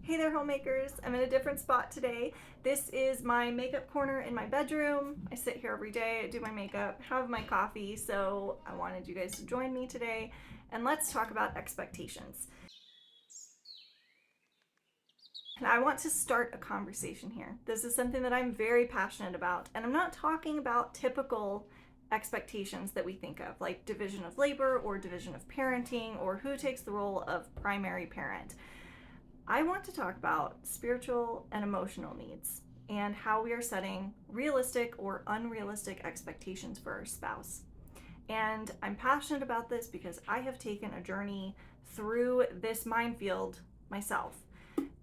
Hey there, homemakers. I'm in a different spot today. This is my makeup corner in my bedroom. I sit here every day, I do my makeup, have my coffee, so I wanted you guys to join me today, and let's talk about expectations. And I want to start a conversation here. This is something that I'm very passionate about, and I'm not talking about typical expectations that we think of, like division of labor or division of parenting or who takes the role of primary parent. I want to talk about spiritual and emotional needs and how we are setting realistic or unrealistic expectations for our spouse. And I'm passionate about this because I have taken a journey through this minefield myself.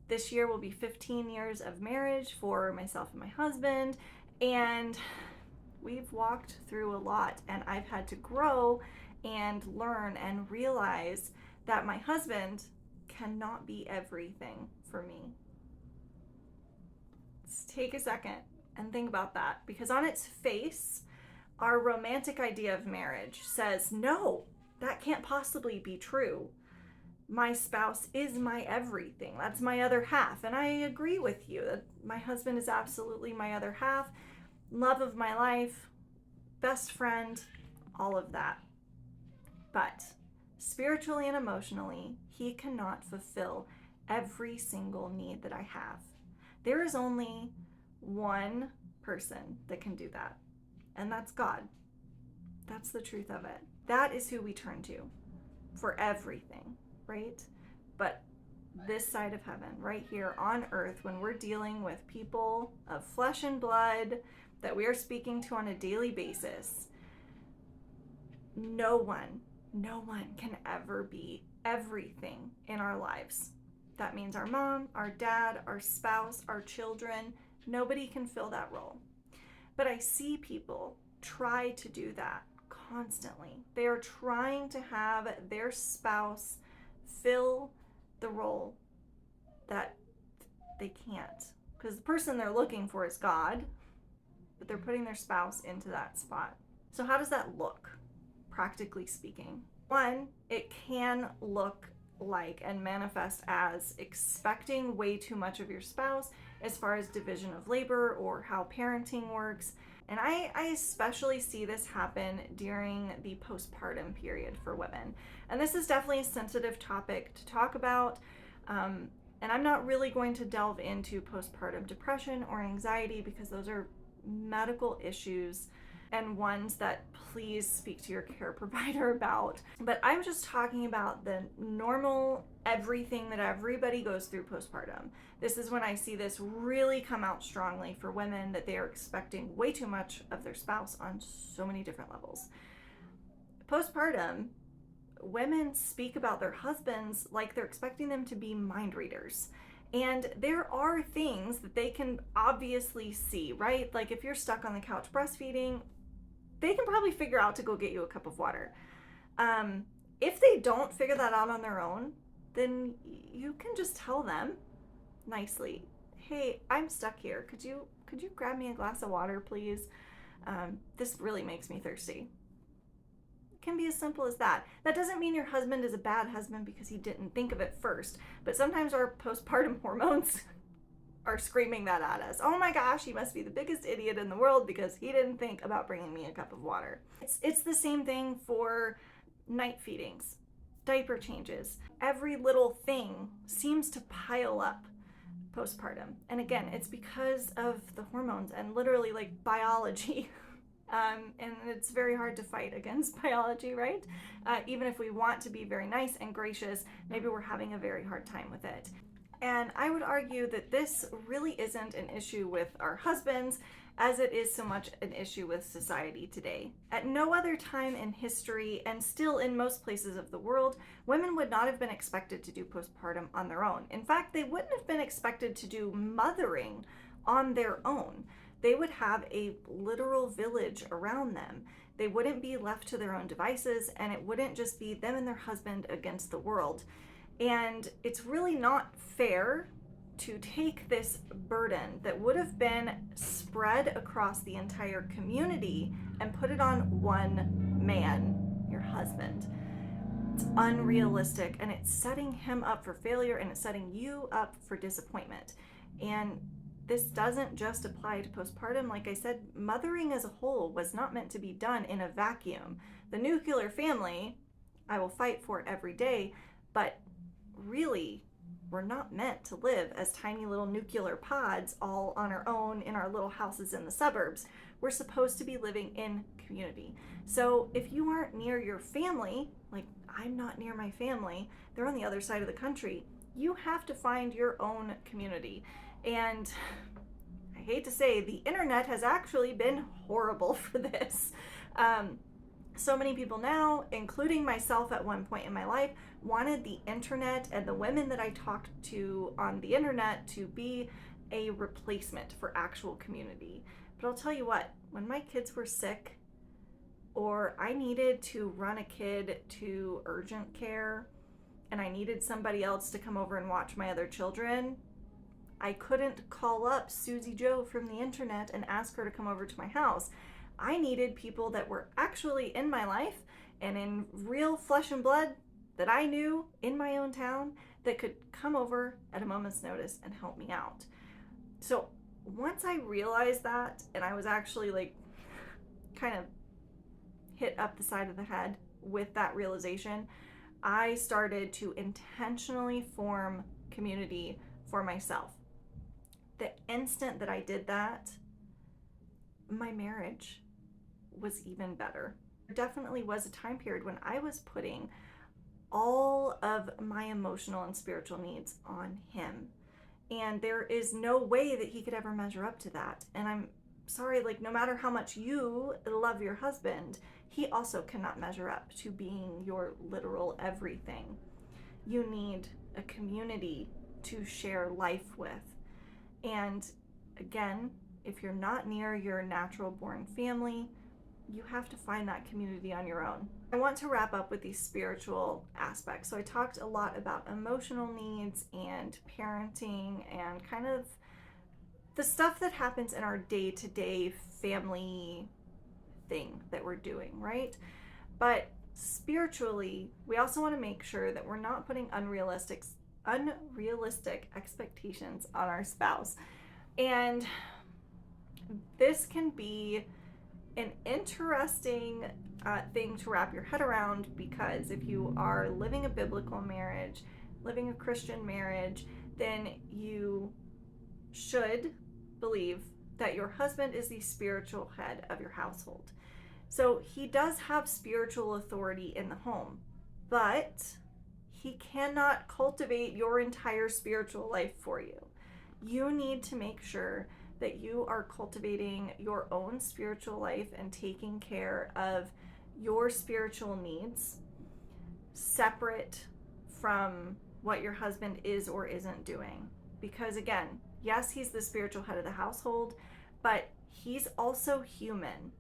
This year will be 15 years of marriage for myself and my husband, and we've walked through a lot, and I've had to grow and learn and realize that my husband cannot be everything for me. Let's take a second and think about that, because on its face, our romantic idea of marriage says, no, that can't possibly be true. My spouse is my everything. That's my other half. And I agree with you that my husband is absolutely my other half, love of my life, best friend, all of that. But spiritually and emotionally, he cannot fulfill every single need that I have. There is only one person that can do that, and that's God. That's the truth of it. That is who we turn to for everything, right? But this side of heaven, right here on earth, when we're dealing with people of flesh and blood that we are speaking to on a daily basis, no one can ever be everything in our lives. That means our mom, our dad, our spouse, our children. Nobody can fill that role. But I see people try to do that constantly. They are trying to have their spouse fill the role that they can't. Because the person they're looking for is God, but they're putting their spouse into that spot. So how does that look, practically speaking? One, it can look like and manifest as expecting way too much of your spouse as far as division of labor or how parenting works. And I especially see this happen during the postpartum period for women. And this is definitely a sensitive topic to talk about. And I'm not really going to delve into postpartum depression or anxiety because those are medical issues and ones that please speak to your care provider about. But I'm just talking about the normal everything that everybody goes through postpartum. This is when I see this really come out strongly for women, that they are expecting way too much of their spouse on so many different levels. Postpartum, women speak about their husbands like they're expecting them to be mind readers. And there are things that they can obviously see, right? Like if you're stuck on the couch breastfeeding, they can probably figure out to go get you a cup of water. If they don't figure that out on their own, then you can just tell them nicely, hey, I'm stuck here. Could you grab me a glass of water, please? This really makes me thirsty. It can be as simple as that. That doesn't mean your husband is a bad husband because he didn't think of it first. But sometimes our postpartum hormones are screaming that at us. Oh my gosh, he must be the biggest idiot in the world because he didn't think about bringing me a cup of water. It's the same thing for night feedings, diaper changes. Every little thing seems to pile up postpartum. And again, it's because of the hormones and literally like biology. And it's very hard to fight against biology, right? Even if we want to be very nice and gracious, maybe we're having a very hard time with it. And I would argue that this really isn't an issue with our husbands as it is so much an issue with society today. At no other time in history, and still in most places of the world, women would not have been expected to do postpartum on their own. In fact, they wouldn't have been expected to do mothering on their own. They would have a literal village around them. They wouldn't be left to their own devices, and it wouldn't just be them and their husband against the world. And it's really not fair to take this burden that would have been spread across the entire community and put it on one man, your husband. It's unrealistic, and it's setting him up for failure, and it's setting you up for disappointment. And this doesn't just apply to postpartum. Like I said, mothering as a whole was not meant to be done in a vacuum. The nuclear family, I will fight for every day, but really, we're not meant to live as tiny little nuclear pods all on our own in our little houses in the suburbs. We're supposed to be living in community. So if you aren't near your family, like I'm not near my family, they're on the other side of the country, you have to find your own community. And I hate to say, the internet has actually been horrible for this. So many people now, including myself at one point in my life, wanted the internet and the women that I talked to on the internet to be a replacement for actual community. But I'll tell you what, when my kids were sick, or I needed to run a kid to urgent care, and I needed somebody else to come over and watch my other children, I couldn't call up Susie Joe from the internet and ask her to come over to my house. I needed people that were actually in my life and in real flesh and blood that I knew in my own town that could come over at a moment's notice and help me out. So once I realized that, and I was actually like kind of hit up the side of the head with that realization, I started to intentionally form community for myself. The instant that I did that, my marriage was even better. There definitely was a time period when I was putting all of my emotional and spiritual needs on him. And there is no way that he could ever measure up to that. And I'm sorry, like, no matter how much you love your husband, he also cannot measure up to being your literal everything. You need a community to share life with. And again, if you're not near your natural born family, you have to find that community on your own. I want to wrap up with these spiritual aspects. So I talked a lot about emotional needs and parenting and kind of the stuff that happens in our day-to-day family thing that we're doing, right? But spiritually, we also want to make sure that we're not putting unrealistic expectations on our spouse. And this can be an interesting thing to wrap your head around, because if you are living a biblical marriage, living a Christian marriage, then you should believe that your husband is the spiritual head of your household. So he does have spiritual authority in the home, but he cannot cultivate your entire spiritual life for you. You need to make sure that you are cultivating your own spiritual life and taking care of your spiritual needs separate from what your husband is or isn't doing. Because again, yes, he's the spiritual head of the household, but he's also human.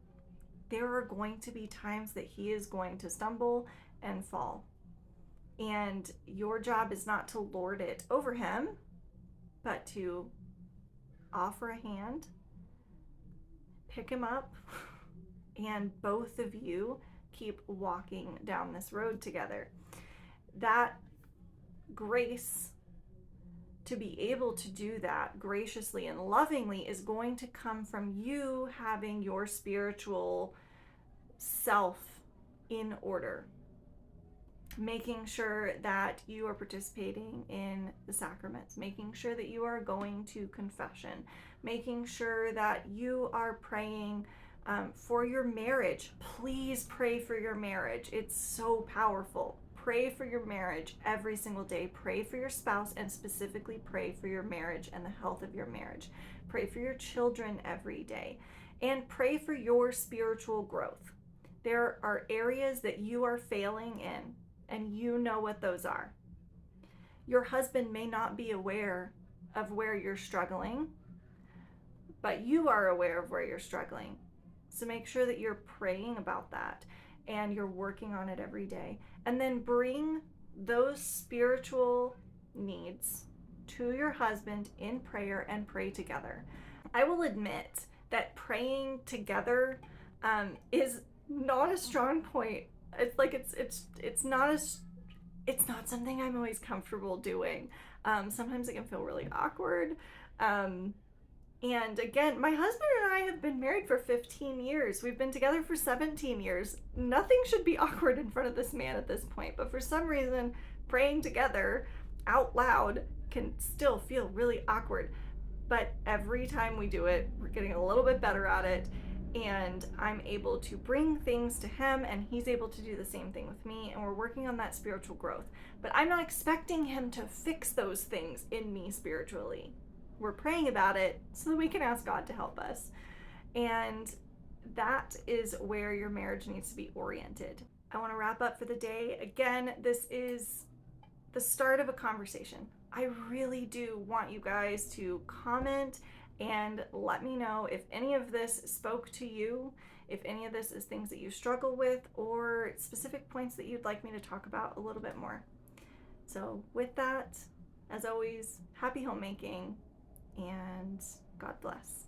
There are going to be times that he is going to stumble and fall. And your job is not to lord it over him, but to offer a hand, pick him up, and both of you keep walking down this road together. That grace to be able to do that graciously and lovingly is going to come from you having your spiritual self in order. Making sure that you are participating in the sacraments, making sure that you are going to confession, making sure that you are praying for your marriage. Please pray for your marriage. It's so powerful. Pray for your marriage every single day. Pray for your spouse, and specifically pray for your marriage and the health of your marriage. Pray for your children every day, and pray for your spiritual growth. There are areas that you are failing in, and you know what those are. Your husband may not be aware of where you're struggling, but you are aware of where you're struggling. So make sure that you're praying about that and you're working on it every day. And then bring those spiritual needs to your husband in prayer and pray together. I will admit that praying together is not a strong point. It's like it's not as it's not something I'm always comfortable doing. Sometimes it can feel really awkward. Um, and again, my husband and I have been married for 15 years. We've been together for 17 years. Nothing should be awkward in front of this man at this point, but for some reason, praying together out loud can still feel really awkward. But every time we do it, we're getting a little bit better at it. And I'm able to bring things to him, and he's able to do the same thing with me. And we're working on that spiritual growth. But I'm not expecting him to fix those things in me spiritually. We're praying about it so that we can ask God to help us. And that is where your marriage needs to be oriented. I want to wrap up for the day. Again, this is the start of a conversation. I really do want you guys to comment and let me know if any of this spoke to you, if any of this is things that you struggle with, or specific points that you'd like me to talk about a little bit more. So with that, as always, happy homemaking, and God bless.